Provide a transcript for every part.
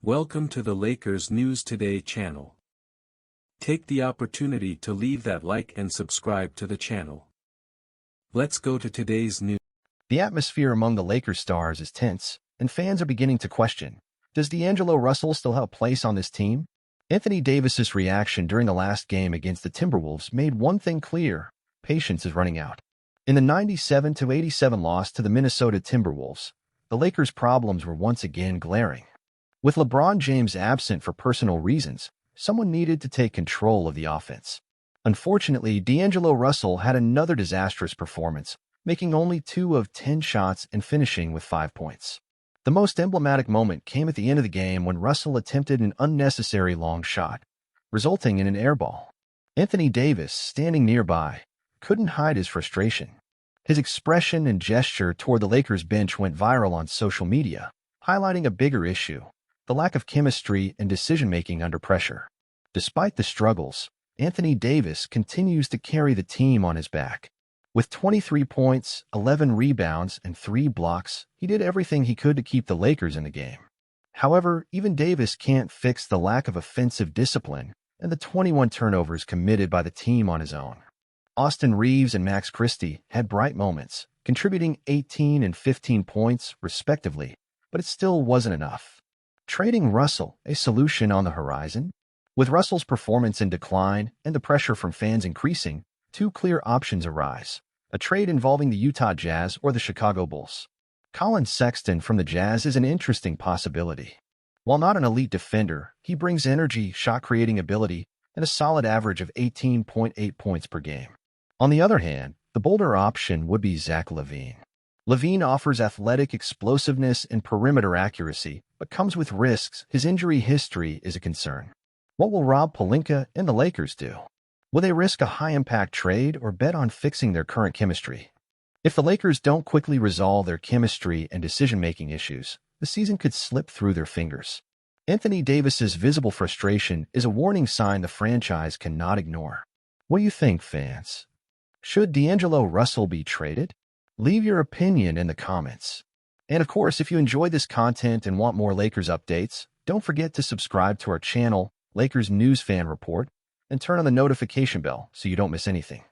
Welcome to the Lakers News Today channel. Take the opportunity to leave that like and subscribe to the channel. Let's go to today's news. The atmosphere among the Lakers stars is tense, and fans are beginning to question, does D'Angelo Russell still have a place on this team? Anthony Davis's reaction during the last game against the Timberwolves made one thing clear: patience is running out. In the 97-87 loss to the Minnesota Timberwolves, the Lakers' problems were once again glaring. With LeBron James absent for personal reasons, someone needed to take control of the offense. Unfortunately, D'Angelo Russell had another disastrous performance, making only 2 of 10 shots and finishing with 5 points. The most emblematic moment came at the end of the game when Russell attempted an unnecessary long shot, resulting in an airball. Anthony Davis, standing nearby, couldn't hide his frustration. His expression and gesture toward the Lakers bench went viral on social media, highlighting a bigger issue: the lack of chemistry and decision-making under pressure. Despite the struggles, Anthony Davis continues to carry the team on his back. With 23 points, 11 rebounds, and 3 blocks, he did everything he could to keep the Lakers in the game. However, even Davis can't fix the lack of offensive discipline and the 21 turnovers committed by the team on his own. Austin Reeves and Max Christie had bright moments, contributing 18 and 15 points, respectively, but it still wasn't enough. Trading Russell, a solution on the horizon? With Russell's performance in decline and the pressure from fans increasing, 2 clear options arise: a trade involving the Utah Jazz or the Chicago Bulls. Collin Sexton from the Jazz is an interesting possibility. While not an elite defender, he brings energy, shot-creating ability, and a solid average of 18.8 points per game. On the other hand, the bolder option would be Zach LaVine. LaVine offers athletic explosiveness and perimeter accuracy, but comes with risks. His injury history is a concern. What will Rob Pelinka and the Lakers do? Will they risk a high-impact trade or bet on fixing their current chemistry? If the Lakers don't quickly resolve their chemistry and decision-making issues, the season could slip through their fingers. Anthony Davis's visible frustration is a warning sign the franchise cannot ignore. What do you think, fans? Should D'Angelo Russell be traded? Leave your opinion in the comments. And of course, if you enjoyed this content and want more Lakers updates, don't forget to subscribe to our channel, Lakers News Fan Report, and turn on the notification bell so you don't miss anything.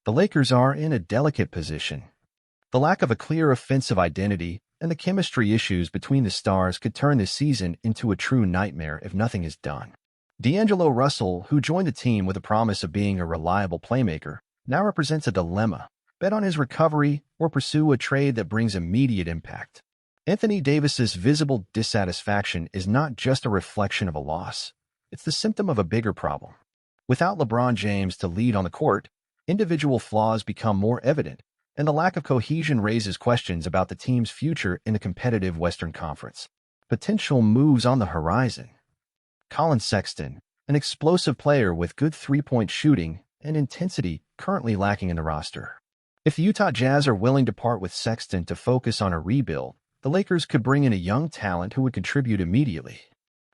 The Lakers are in a delicate position. The lack of a clear offensive identity and the chemistry issues between the stars could turn this season into a true nightmare if nothing is done. D'Angelo Russell, who joined the team with a promise of being a reliable playmaker, now represents a dilemma: bet on his recovery or pursue a trade that brings immediate impact. Anthony Davis's visible dissatisfaction is not just a reflection of a loss. It's the symptom of a bigger problem. Without LeBron James to lead on the court, individual flaws become more evident, and the lack of cohesion raises questions about the team's future in the competitive Western Conference. Potential moves on the horizon. Collin Sexton, an explosive player with good three-point shooting and intensity, currently lacking in the roster. If the Utah Jazz are willing to part with Sexton to focus on a rebuild, the Lakers could bring in a young talent who would contribute immediately.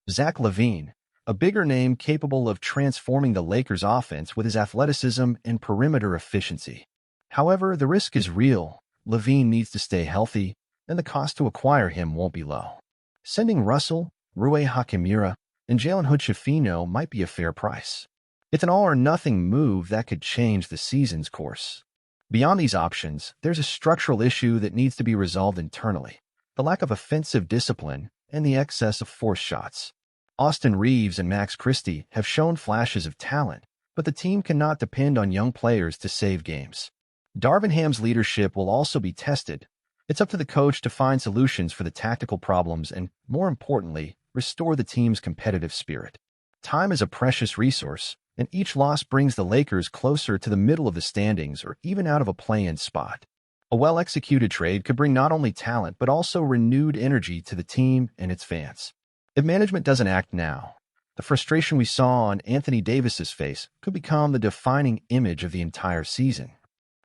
Zach LaVine, a bigger name capable of transforming the Lakers' offense with his athleticism and perimeter efficiency. However, the risk is real. LaVine needs to stay healthy, and the cost to acquire him won't be low. Sending Russell, Rui Hachimura, and Jalen Hood-Schifino might be a fair price. It's an all-or-nothing move that could change the season's course. Beyond these options, there's a structural issue that needs to be resolved internally: the lack of offensive discipline and the excess of forced shots. Austin Reeves and Max Christie have shown flashes of talent, but the team cannot depend on young players to save games. Darvin Ham's leadership will also be tested. It's up to the coach to find solutions for the tactical problems and, more importantly, restore the team's competitive spirit. Time is a precious resource, and each loss brings the Lakers closer to the middle of the standings or even out of a play-in spot. A well-executed trade could bring not only talent but also renewed energy to the team and its fans. If management doesn't act now, the frustration we saw on Anthony Davis's face could become the defining image of the entire season.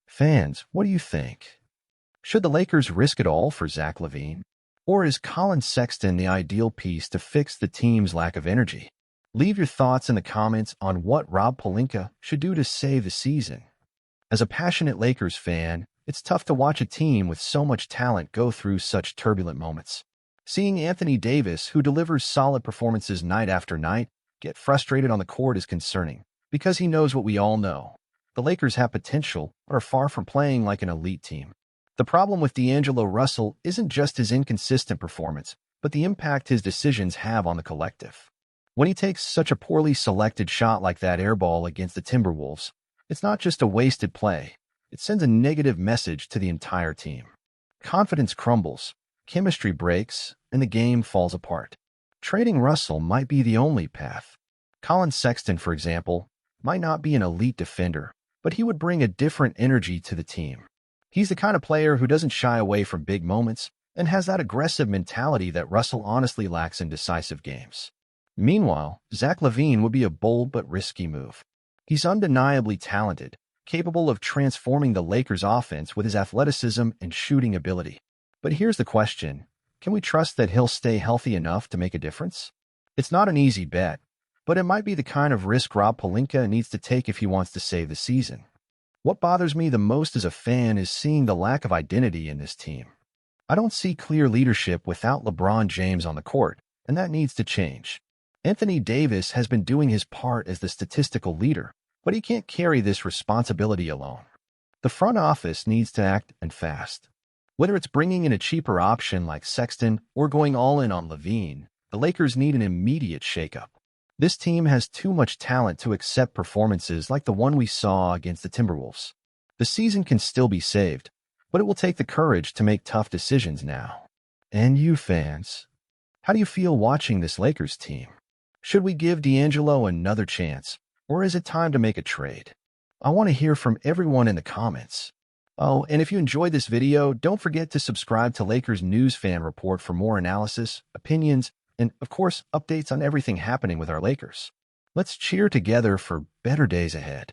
Fans, what do you think? Should the Lakers risk it all for Zach LaVine? Or is Collin Sexton the ideal piece to fix the team's lack of energy? Leave your thoughts in the comments on what Rob Pelinka should do to save the season. As a passionate Lakers fan, it's tough to watch a team with so much talent go through such turbulent moments. Seeing Anthony Davis, who delivers solid performances night after night, get frustrated on the court is concerning, because he knows what we all know. The Lakers have potential, but are far from playing like an elite team. The problem with D'Angelo Russell isn't just his inconsistent performance, but the impact his decisions have on the collective. When he takes such a poorly selected shot like that airball against the Timberwolves, it's not just a wasted play. It sends a negative message to the entire team. Confidence crumbles, chemistry breaks, and the game falls apart. Trading Russell might be the only path. Collin Sexton, for example, might not be an elite defender, but he would bring a different energy to the team. He's the kind of player who doesn't shy away from big moments and has that aggressive mentality that Russell honestly lacks in decisive games. Meanwhile, Zach LaVine would be a bold but risky move. He's undeniably talented, capable of transforming the Lakers' offense with his athleticism and shooting ability. But here's the question. Can we trust that he'll stay healthy enough to make a difference? It's not an easy bet, but it might be the kind of risk Rob Pelinka needs to take if he wants to save the season. What bothers me the most as a fan is seeing the lack of identity in this team. I don't see clear leadership without LeBron James on the court, and that needs to change. Anthony Davis has been doing his part as the statistical leader, but he can't carry this responsibility alone. The front office needs to act, and fast. Whether it's bringing in a cheaper option like Sexton or going all in on LaVine, the Lakers need an immediate shakeup. This team has too much talent to accept performances like the one we saw against the Timberwolves. The season can still be saved, but it will take the courage to make tough decisions now. And you fans, how do you feel watching this Lakers team? Should we give D'Angelo another chance, or is it time to make a trade? I want to hear from everyone in the comments. Oh, and if you enjoyed this video, don't forget to subscribe to Lakers News Fan Report for more analysis, opinions, and, of course, updates on everything happening with our Lakers. Let's cheer together for better days ahead.